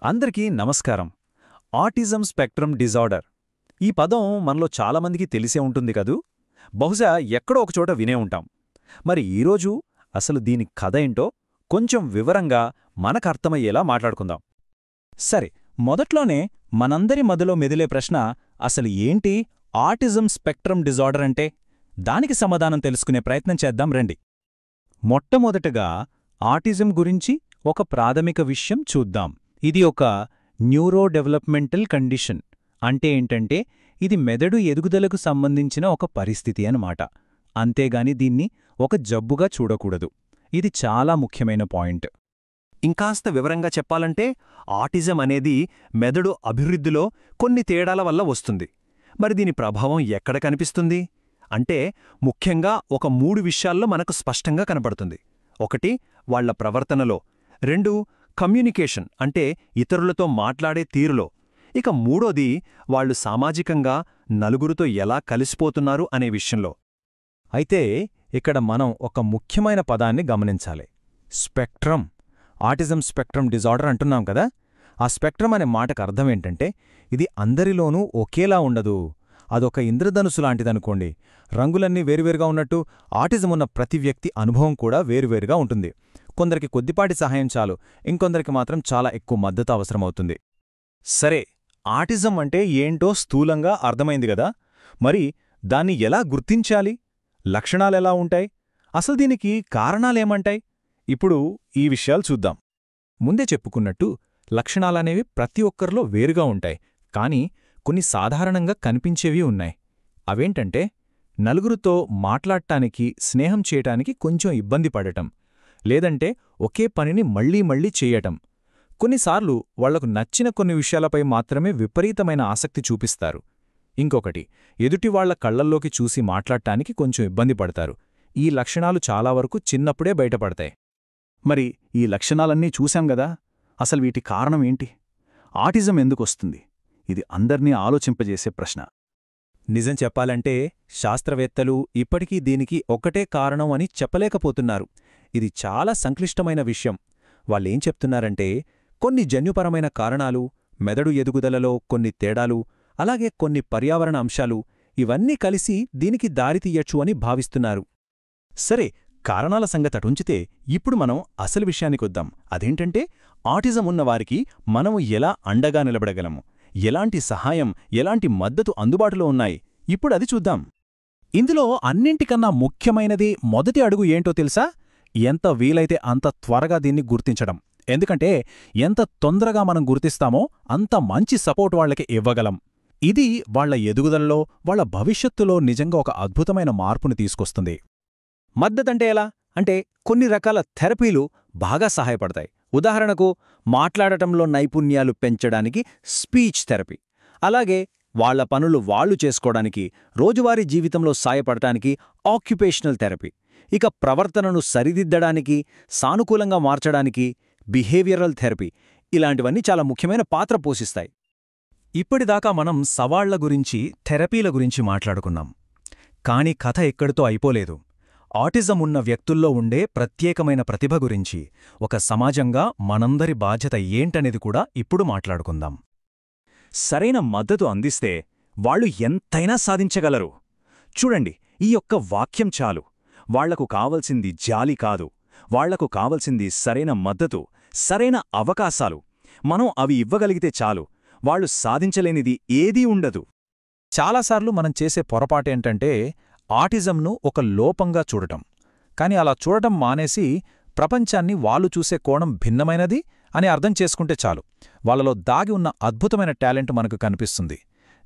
అందరికీ నమస్కారం. Autism spectrum disorder ఈ పదం మనలో చాలామందికి తెలిసే ఉంటుంది కదూ. బహుశా ఎక్కడో ఒకచోట వినే ఉంటాం. మరి ఈరోజు అసలు దీని కథ ఏంటో కొంచెం వివరంగా మనకర్థమయ్యేలా మాట్లాడుకుందాం. సరే, మొదట్లోనే మనందరి మదిలో మెదిలే ప్రశ్న, అసలు ఏంటి ఆటిజం స్పెక్ట్రమ్ డిజార్డర్ అంటే? దానికి సమాధానం తెలుసుకునే ప్రయత్నం చేద్దాం రండి. మొట్టమొదటగా ఆటిజం గురించి ఒక ప్రాథమిక విషయం చూద్దాం. ఇది ఒక న్యూరో డెవలప్మెంటల్ కండిషన్. అంటే ఏంటంటే ఇది మెదడు ఎదుగుదలకు సంబంధించిన ఒక పరిస్థితి అన్నమాట. అంతేగాని దీన్ని ఒక జబ్బుగా చూడకూడదు. ఇది చాలా ముఖ్యమైన పాయింట్. ఇంకాస్త వివరంగా చెప్పాలంటే ఆటిజం అనేది మెదడు అభివృద్ధిలో కొన్ని తేడాల వల్ల వస్తుంది. మరి దీని ప్రభావం ఎక్కడ కనిపిస్తుంది అంటే ముఖ్యంగా ఒక 3 విషయాల్లో మనకు స్పష్టంగా కనపడుతుంది. 1 వాళ్ల ప్రవర్తనలో, 2 కమ్యూనికేషన్ అంటే ఇతరులతో మాట్లాడే తీరులో, ఇక 3ది వాళ్లు సామాజికంగా నలుగురితో ఎలా కలిసిపోతున్నారు అనే విషయంలో. అయితే ఇక్కడ మనం ఒక ముఖ్యమైన పదాన్ని గమనించాలి. స్పెక్ట్రమ్. ఆటిజం స్పెక్ట్రమ్ డిజార్డర్ అంటున్నాం కదా. ఆ స్పెక్ట్రమ్ అనే మాటకు అర్థమేంటంటే ఇది అందరిలోనూ ఒకేలా ఉండదు. అదొక ఇంద్రధనుసు లాంటిదనుకోండి. రంగులన్నీ వేరువేరుగా ఉన్నట్టు ఆటిజం ఉన్న ప్రతి వ్యక్తి అనుభవం కూడా వేరువేరుగా ఉంటుంది. కొందరికి కొద్దిపాటి సహాయం చాలు, ఇంకొందరికి మాత్రం చాలా ఎక్కువ మద్దతు అవసరమవుతుంది. సరే, ఆటిజం అంటే ఏంటో స్థూలంగా అర్థమైంది గదా. మరి దాన్ని ఎలా గుర్తించాలి? లక్షణాలెలా ఉంటాయి? అసలు దీనికి కారణాలేమంటాయి? ఇప్పుడు ఈ విషయాలు చూద్దాం. ముందే చెప్పుకున్నట్టు లక్షణాలనేవి ప్రతి ఒక్కరిలో వేరుగా ఉంటాయి. కానీ కొన్ని సాధారణంగా కనిపించేవి ఉన్నాయి. అవేంటంటే నలుగురితో మాట్లాడటానికి, స్నేహం చేయటానికి కొంచెం ఇబ్బంది పడటం, లేదంటే ఒకే పనిని మళ్లీ మళ్లీ చేయటం. కొన్నిసార్లు వాళ్లకు నచ్చిన కొన్ని విషయాలపై మాత్రమే విపరీతమైన ఆసక్తి చూపిస్తారు. ఇంకొకటి, ఎదుటివాళ్ల కళ్లల్లోకి చూసి మాట్లాడటానికి కొంచెం ఇబ్బంది పడతారు. ఈ లక్షణాలు చాలా వరకు చిన్నప్పుడే బయటపడతాయి. మరి ఈ లక్షణాలన్నీ చూశాం గదా, అసలు వీటి కారణం ఏంటి? ఆటిజం ఎందుకొస్తుంది? ఇది అందర్నీ ఆలోచింపజేసే ప్రశ్న. నిజం చెప్పాలంటే శాస్త్రవేత్తలు ఇప్పటికీ దీనికి ఒక్కటే కారణం అని చెప్పలేకపోతున్నారు. ఇది చాలా సంక్లిష్టమైన విషయం. వాళ్ళేం చెప్తున్నారంటే కొన్ని జన్యుపరమైన కారణాలు, మెదడు ఎదుగుదలలో కొన్ని తేడాలు, అలాగే కొన్ని పర్యావరణ అంశాలు, ఇవన్నీ కలిసి దీనికి దారితీయచ్చు అని భావిస్తున్నారు. సరే, కారణాల సంగతటుంచితే ఇప్పుడు మనం అసలు విషయానికొద్దాం. అదేంటంటే ఆటిజం ఉన్నవారికి మనం ఎలా అండగా నిలబడగలము, ఎలాంటి సహాయం, ఎలాంటి మద్దతు అందుబాటులో ఉన్నాయి, ఇప్పుడది చూద్దాం. ఇందులో అన్నింటికన్నా ముఖ్యమైనది మొదటి అడుగు ఏంటో తెలుసా? ఎంత వీలైతే అంత త్వరగా దీన్ని గుర్తించడం. ఎందుకంటే ఎంత తొందరగా మనం గుర్తిస్తామో అంత మంచి సపోర్ట్ వాళ్లకి ఇవ్వగలం. ఇది వాళ్ల ఎదుగుదలలో, వాళ్ల భవిష్యత్తులో నిజంగా ఒక అద్భుతమైన మార్పుని తీసుకొస్తుంది. మద్దతంటే ఎలా? అంటే కొన్ని రకాల థెరపీలు బాగా సహాయపడతాయి. ఉదాహరణకు మాట్లాడటంలో నైపుణ్యాలు పెంచడానికి స్పీచ్ థెరపీ, అలాగే వాళ్ల పనులు వాళ్లు చేసుకోవడానికి, రోజువారీ జీవితంలో సాయపడటానికి ఆక్యుపేషనల్ థెరపీ, ఇక ప్రవర్తనను సరిదిద్దడానికి, సానుకూలంగా మార్చడానికి బిహేవియరల్ థెరపీ, ఇలాంటివన్నీ చాలా ముఖ్యమైన పాత్ర పోషిస్తాయి. ఇప్పటిదాకా మనం సవాళ్ల గురించి, థెరపీల గురించి మాట్లాడుకున్నాం. కాని కథ ఎక్కడితో అయిపోలేదు. ఆటిజం ఉన్న వ్యక్తుల్లో ఉండే ప్రత్యేకమైన ప్రతిభ గురించి, ఒక సమాజంగా మనందరి బాధ్యత ఏంటనేది కూడా ఇప్పుడు మాట్లాడుకుందాం. సరైన మద్దతు అందిస్తే వాళ్లు ఎంతైనా సాధించగలరు. చూడండి, ఈ ఒక్క వాక్యం చాలు. వాళ్లకు కావలసింది జాలి కాదు, వాళ్లకు కావలసింది సరైన మద్దతు, సరైన అవకాశాలు. మనం అవి ఇవ్వగలిగితే చాలు, వాళ్లు సాధించలేనిది ఏదీ ఉండదు. చాలాసార్లు మనం చేసే పొరపాటేంటంటే ఆటిజంను ఒక లోపంగా చూడటం. కాని అలా చూడటం మానేసి ప్రపంచాన్ని వాళ్ళు చూసే కోణం భిన్నమైనది అని అర్థం చేసుకుంటే చాలు. వాళ్లలో దాగి ఉన్న అద్భుతమైన టాలెంట్ మనకు కనిపిస్తుంది.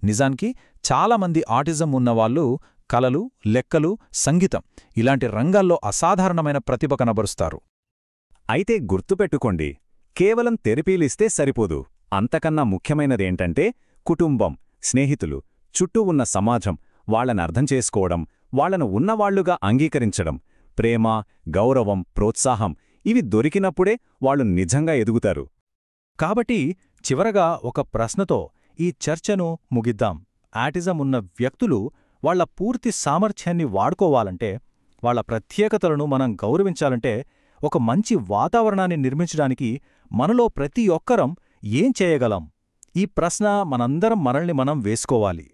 నిజానికి చాలామంది ఆటిజం ఉన్నవాళ్లు కళలు, లెక్కలు, సంగీతం ఇలాంటి రంగాల్లో అసాధారణమైన ప్రతిభ కనబరుస్తారు. అయితే గుర్తుపెట్టుకోండి, కేవలం థెరపీలిస్తే సరిపోదు. అంతకన్నా ముఖ్యమైనదేంటంటే కుటుంబం, స్నేహితులు, చుట్టూ ఉన్న సమాజం వాళ్లను అర్థం చేసుకోవడం, వాళ్లను ఉన్నవాళ్లుగా అంగీకరించడం, ప్రేమ, గౌరవం, ప్రోత్సాహం ఇవి దొరికినప్పుడే వాళ్లు నిజంగా ఎదుగుతారు. కాబట్టి చివరగా ఒక ప్రశ్నతో ఈ చర్చను ముగిద్దాం. ఆటిజం ఉన్న వ్యక్తులు వాళ్ల పూర్తి సామర్థ్యాన్ని వాడుకోవాలంటే, వాళ్ల ప్రత్యేకతలను మనం గౌరవించాలంటే, ఒక మంచి వాతావరణాన్ని నిర్మించడానికి మనలో ప్రతి ఒక్కరం ఏం చేయగలం? ఈ ప్రశ్న మనందరం మనల్ని మనం వేసుకోవాలి.